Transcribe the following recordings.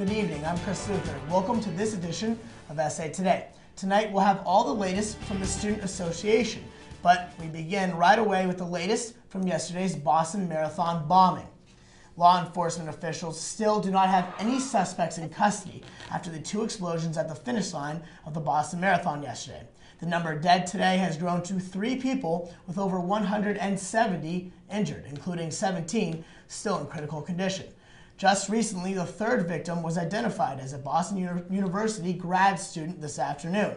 Good evening, I'm Chris Luther. Welcome to this edition of SA Today. Tonight we'll have all the latest from the Student Association, but we begin right away with the latest from yesterday's Boston Marathon bombing. Law enforcement officials still do not have any suspects in custody after the two explosions at the finish line of the Boston Marathon yesterday. The number dead today has grown to 3 people with over 170 injured, including 17 still in critical condition. Just recently, the third victim was identified as a Boston University grad student this afternoon.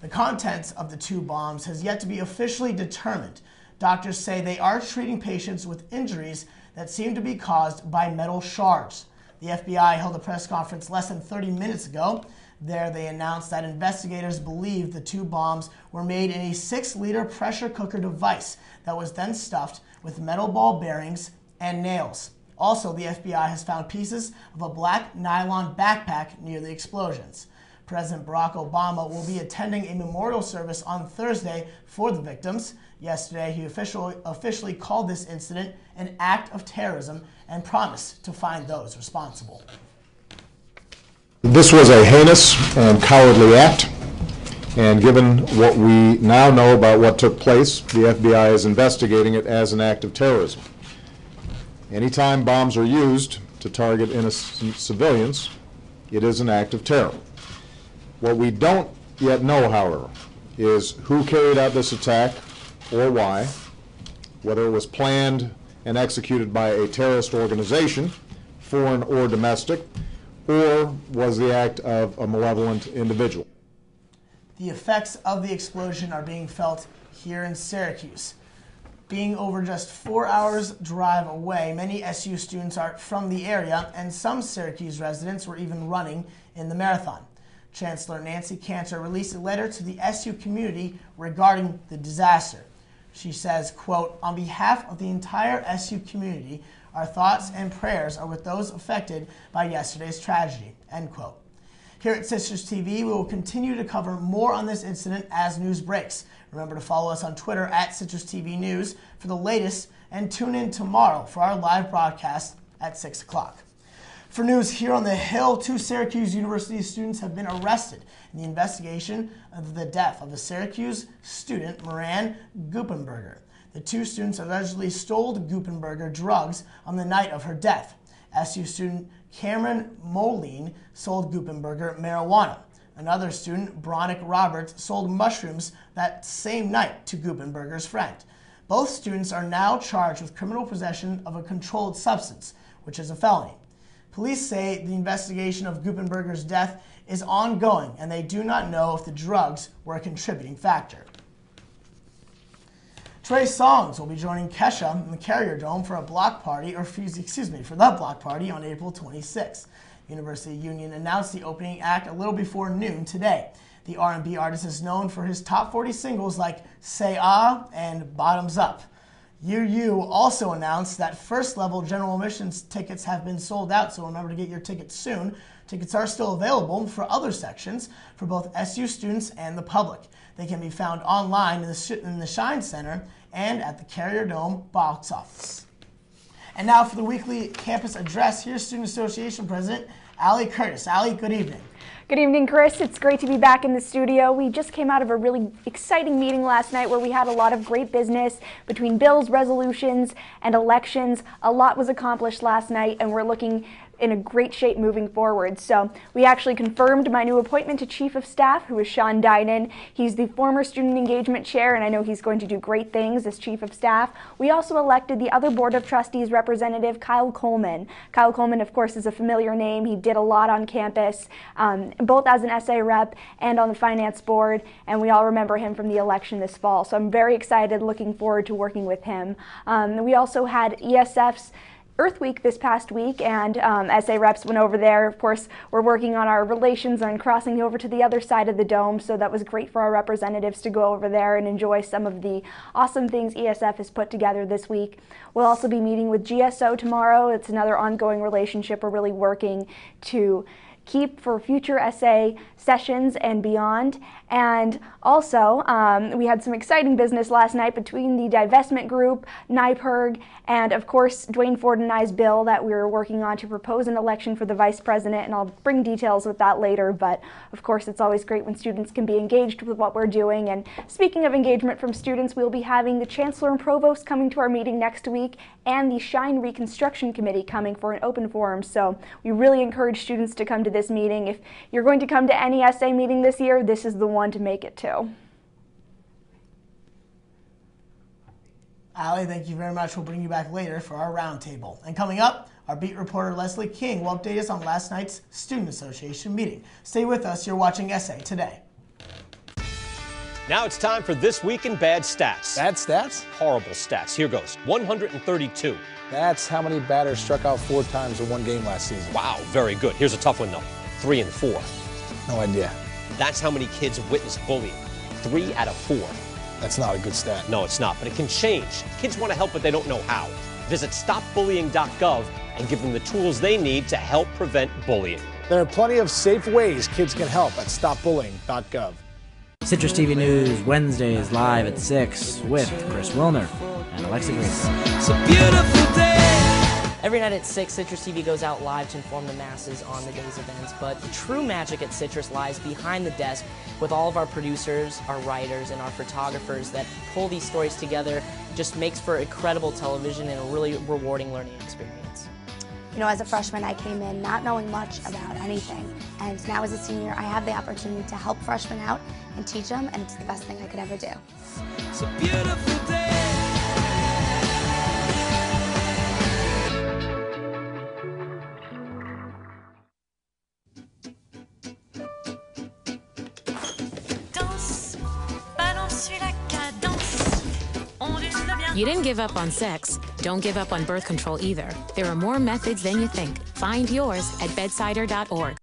The contents of the 2 bombs has yet to be officially determined. Doctors say they are treating patients with injuries that seem to be caused by metal shards. The FBI held a press conference less than 30 minutes ago. There, they announced that investigators believe the 2 bombs were made in a 6-liter pressure cooker device that was then stuffed with metal ball bearings and nails. Also, the FBI has found pieces of a black nylon backpack near the explosions. President Barack Obama will be attending a memorial service on Thursday for the victims. Yesterday, he officially called this incident an act of terrorism and promised to find those responsible. This was a heinous and cowardly act, and given what we now know about what took place, the FBI is investigating it as an act of terrorism. Anytime bombs are used to target innocent civilians, it is an act of terror. What we don't yet know, however, is who carried out this attack or why, whether it was planned and executed by a terrorist organization, foreign or domestic, or was the act of a malevolent individual. The effects of the explosion are being felt here in Syracuse. Being over just 4 hours drive away, many SU students are from the area, and some Syracuse residents were even running in the marathon. Chancellor Nancy Cantor released a letter to the SU community regarding the disaster. She says, quote, "On behalf of the entire SU community, our thoughts and prayers are with those affected by yesterday's tragedy," end quote. Here at CitrusTV, we will continue to cover more on this incident as news breaks. Remember to follow us on Twitter at CitrusTV News for the latest, and tune in tomorrow for our live broadcast at 6 o'clock. For news here on the Hill, 2 Syracuse University students have been arrested in the investigation of the death of a Syracuse student, Moran Gupenberger. The 2 students allegedly stole Gupenberger drugs on the night of her death. SU student Cameron Moline sold Gupenberger marijuana. Another student, Bronick Roberts, sold mushrooms that same night to Gupenberger's friend. Both students are now charged with criminal possession of a controlled substance, which is a felony. Police say the investigation of Gupenberger's death is ongoing, and they do not know if the drugs were a contributing factor. Trey Songz will be joining Kesha in the Carrier Dome for the block party on April 26th. University Union announced the opening act a little before noon today. The R&B artist is known for his top 40 singles like Say Ah and Bottoms Up. UU also announced that first-level general admissions tickets have been sold out, so remember to get your tickets soon. Tickets are still available for other sections for both SU students and the public. They can be found online in the Shine Center and at the Carrier Dome box office. And now for the weekly campus address, here's Student Association President Allie Curtis. Allie, good evening. Good evening, Chris. It's great to be back in the studio. We just came out of a really exciting meeting last night where we had a lot of great business between bills, resolutions, and elections. A lot was accomplished last night, and we're looking in a great shape moving forward. So we actually confirmed my new appointment to Chief of Staff, who is Sean Dynan. He's the former Student Engagement Chair, and I know he's going to do great things as Chief of Staff. We also elected the other Board of Trustees representative, Kyle Coleman. Kyle Coleman, of course, is a familiar name. He did a lot on campus, both as an SA rep and on the Finance Board, and we all remember him from the election this fall. So I'm very excited, looking forward to working with him. We also had ESF's Earth Week this past week, and SA reps went over there. Of course, we're working on our relations on crossing over to the other side of the dome, so that was great for our representatives to go over there and enjoy some of the awesome things ESF has put together this week. We'll also be meeting with GSO tomorrow. It's another ongoing relationship. We're really working to keep for future essay sessions and beyond. And also, we had some exciting business last night between the divestment group, NYPIRG, and of course, Dwayne Ford and I's bill that we were working on to propose an election for the vice president, and I'll bring details with that later. But of course, it's always great when students can be engaged with what we're doing. And speaking of engagement from students, we'll be having the Chancellor and Provost coming to our meeting next week, and the Shine Reconstruction Committee coming for an open forum. So we really encourage students to come to this meeting. If you're going to come to any essay meeting this year, this is the one to make it to. Allie, thank you very much. We'll bring you back later for our roundtable. And coming up, our beat reporter Leslie King will update us on last night's Student Association meeting. Stay with us. You're watching Essay Today. Now it's time for This Week in Bad Stats. Bad stats? Horrible stats. Here goes. 132. That's how many batters struck out 4 times in one game last season. Wow, very good. Here's a tough one, though. 3 and 4. No idea. That's how many kids witness bullying. 3 out of 4. That's not a good stat. No, it's not, but it can change. Kids want to help, but they don't know how. Visit stopbullying.gov and give them the tools they need to help prevent bullying. There are plenty of safe ways kids can help at stopbullying.gov. Citrus TV News, Wednesdays live at 6 with Chris Wilner and Alexa Grace. It's a beautiful day. Every night at 6, Citrus TV goes out live to inform the masses on the day's events, but the true magic at Citrus lies behind the desk with all of our producers, our writers, and our photographers that pull these stories together. Just makes for incredible television and a really rewarding learning experience. You know, as a freshman, I came in not knowing much about anything, and now as a senior, I have the opportunity to help freshmen out and teach them, and it's the best thing I could ever do. It's a beautiful day. You didn't give up on sex. Don't give up on birth control either. There are more methods than you think. Find yours at bedsider.org.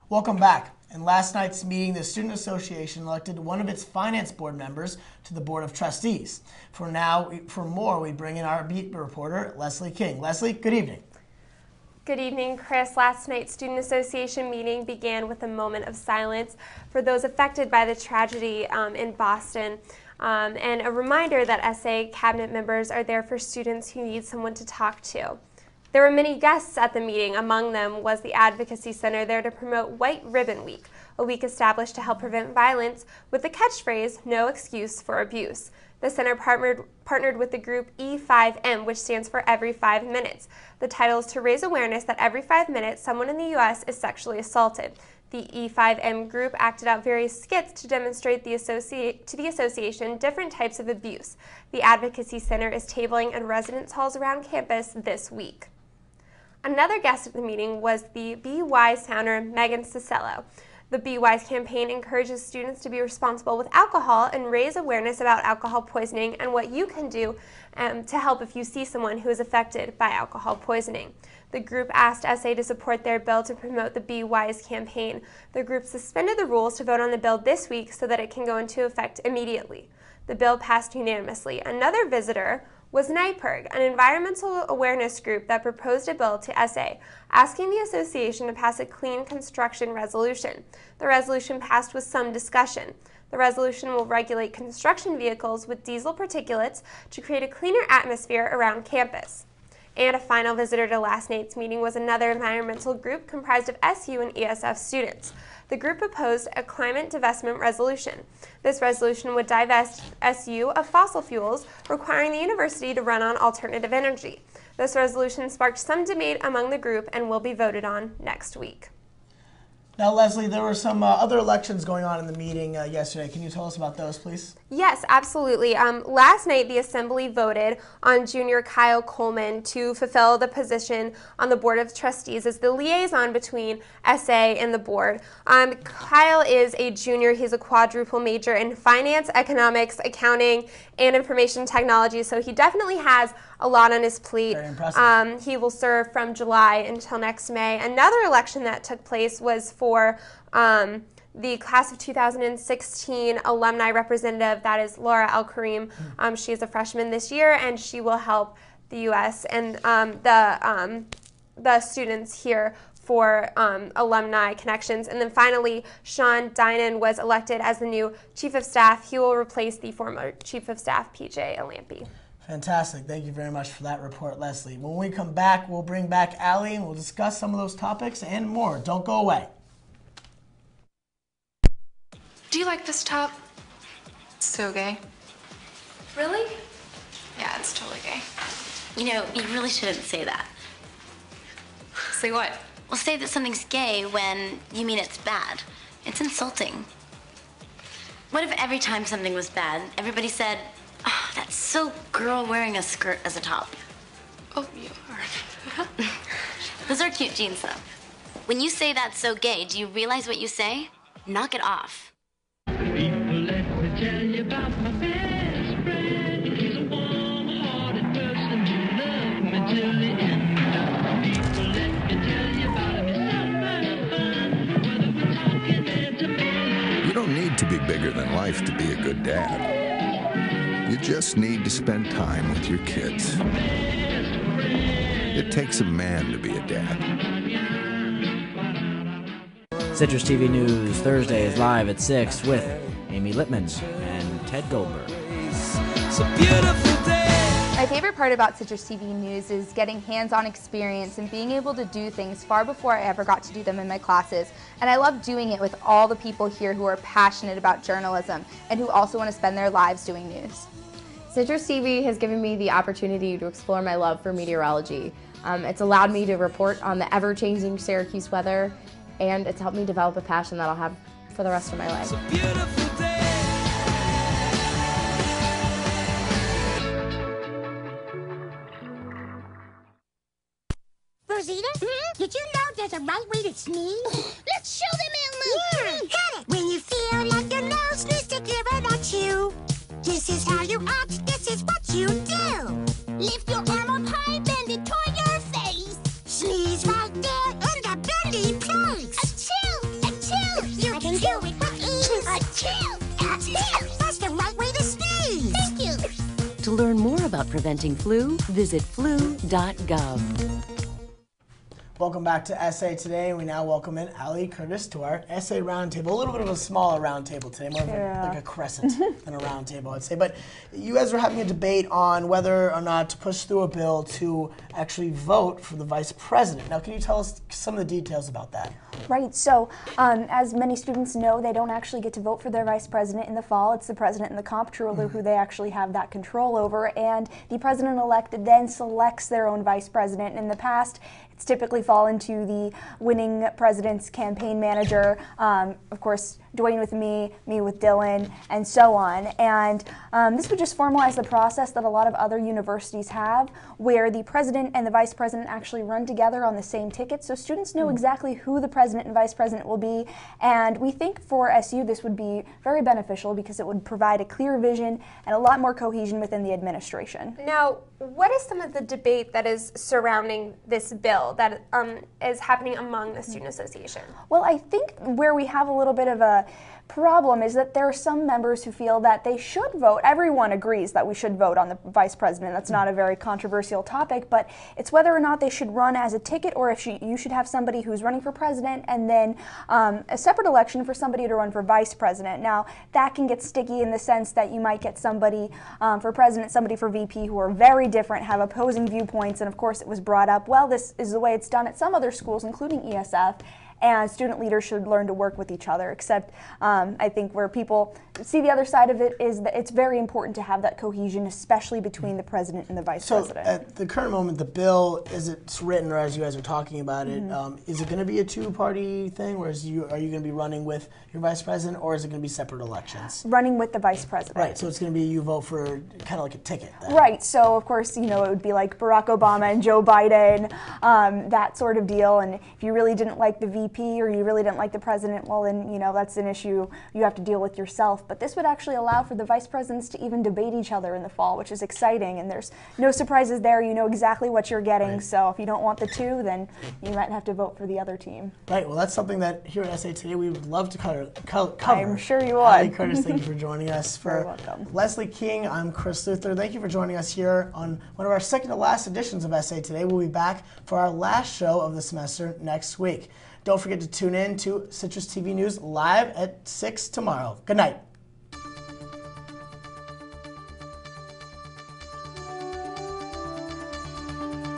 Welcome back. In last night's meeting, the Student Association elected one of its finance board members to the Board of Trustees. For more, we bring in our beat reporter, Leslie King. Leslie, good evening. Good evening, Chris. Last night's Student Association meeting began with a moment of silence for those affected by the tragedy in Boston. And a reminder that SA cabinet members are there for students who need someone to talk to. There were many guests at the meeting. Among them was the Advocacy Center, there to promote White Ribbon Week, a week established to help prevent violence with the catchphrase, "No excuse for abuse." The center partnered with the group E5M, which stands for Every 5 Minutes. The title is to raise awareness that every 5 minutes someone in the U.S. is sexually assaulted. The E5M group acted out various skits to demonstrate to the association different types of abuse. The Advocacy Center is tabling in residence halls around campus this week. Another guest at the meeting was the Be Wise founder, Megan Cisello. The Be Wise campaign encourages students to be responsible with alcohol and raise awareness about alcohol poisoning and what you can do to help if you see someone who is affected by alcohol poisoning. The group asked SA to support their bill to promote the Be Wise campaign. The group suspended the rules to vote on the bill this week so that it can go into effect immediately. The bill passed unanimously. Another visitor was NYPIRG, an environmental awareness group that proposed a bill to SA, asking the association to pass a clean construction resolution. The resolution passed with some discussion. The resolution will regulate construction vehicles with diesel particulates to create a cleaner atmosphere around campus. And a final visitor to last night's meeting was another environmental group comprised of SU and ESF students. The group proposed a climate divestment resolution. This resolution would divest SU of fossil fuels, requiring the university to run on alternative energy. This resolution sparked some debate among the group and will be voted on next week. Now, Leslie, there were some other elections going on in the meeting yesterday. Can you tell us about those, please? Yes, absolutely. Last night, the Assembly voted on Junior Kyle Coleman to fulfill the position on the Board of Trustees as the liaison between SA and the board. Kyle is a junior. He's a quadruple major in finance, economics, accounting, and information technology, so he definitely has a lot on his plate. Very impressive. He will serve from July until next May. Another election that took place was for the class of 2016 alumni representative, that is Laura El-Karim. She is a freshman this year, and she will help the U.S. and the students here for alumni connections. And then finally, Sean Dinan was elected as the new Chief of Staff. He will replace the former Chief of Staff, PJ Alampi. Fantastic. Thank you very much for that report, Leslie. When we come back, we'll bring back Allie and we'll discuss some of those topics and more. Don't go away. Do you like this top? It's so gay. Really? Yeah, it's totally gay. You know, you really shouldn't say that. Say what? Well, say that something's gay when you mean it's bad. It's insulting. What if every time something was bad, everybody said, "Oh, that's so girl wearing a skirt as a top"? Oh, you are. Those are cute jeans, though. When you say that's so gay, do you realize what you say? Knock it off. You don't need to be bigger than life to be a good dad. You just need to spend time with your kids. It takes a man to be a dad. Citrus TV News Thursday is live at 6 with Amy Littman and Ted Goldberg. It's a beautiful day. My favorite part about Citrus TV News is getting hands-on experience and being able to do things far before I ever got to do them in my classes. And I love doing it with all the people here who are passionate about journalism and who also want to spend their lives doing news. Citrus TV has given me the opportunity to explore my love for meteorology. It's allowed me to report on the ever-changing Syracuse weather, and it's helped me develop a passion that I'll have for the rest of my life. Rosita, did you know there's a right way to sneeze? Let's show them, Elmo. Got it. When you feel like your nose needs to give it at you, this is how you act, this is what you do. Lift your arm up high, bend it toward your face. Sneeze right there in the bendy place. Achoo, achoo, you can do it with ease. Achoo, achoo, that's the right way to sneeze. Thank you. To learn more about preventing flu, visit flu.gov. Welcome back to Essay Today. We now welcome in Allie Curtis to our Essay Roundtable. A little bit of a smaller roundtable today, more of like a crescent than a roundtable, I'd say. But you guys were having a debate on whether or not to push through a bill to actually vote for the vice president. Now, can you tell us some of the details about that? Right, so as many students know, they don't actually get to vote for their vice president in the fall. It's the president and the comptroller who they actually have that control over, and the president-elect then selects their own vice president. In the past, it's typically fallen to the winning president's campaign manager, of course, Dwayne with me with Dylan, and so on. And this would just formalize the process that a lot of other universities have, where the president and the vice president actually run together on the same ticket, so students know exactly who the president and vice president will be. And we think for SU this would be very beneficial because it would provide a clear vision and a lot more cohesion within the administration. Now, what is some of the debate that is surrounding this bill that is happening among the Student Association? Well, I think where we have a little bit of a problem is that there are some members who feel that they should vote. Everyone agrees that we should vote on the vice president. That's not a very controversial topic, but it's whether or not they should run as a ticket or if you should have somebody who's running for president and then a separate election for somebody to run for vice president. Now, that can get sticky in the sense that you might get somebody for president, somebody for VP who are very different, have opposing viewpoints, and of course it was brought up, well, this is the way it's done at some other schools, including ESF, and student leaders should learn to work with each other, except I think where people see the other side of it is that it's very important to have that cohesion, especially between the president and the vice president. At the current moment, the bill, as it's written, or as you guys are talking about it, is it going to be a two-party thing, or are you going to be running with your vice president, or is it going to be separate elections? Running with the vice president. Right, so it's going to be you vote for kind of like a ticket then. Right, so of course, you know, it would be like Barack Obama and Joe Biden, that sort of deal, and if you really didn't like the VP, VP or you really didn't like the president, well then, you know, that's an issue you have to deal with yourself. But this would actually allow for the vice presidents to even debate each other in the fall, which is exciting, and there's no surprises there. You know exactly what you're getting, right. So if you don't want the two, then you might have to vote for the other team. Right, well that's something that here at SA Today we would love to cover. I'm sure you would. Allie Curtis, thank you for joining us. You're welcome. Leslie King, I'm Chris Luther. Thank you for joining us here on one of our second to last editions of SA Today. We'll be back for our last show of the semester next week. Don't forget to tune in to Citrus TV News live at 6 tomorrow. Good night.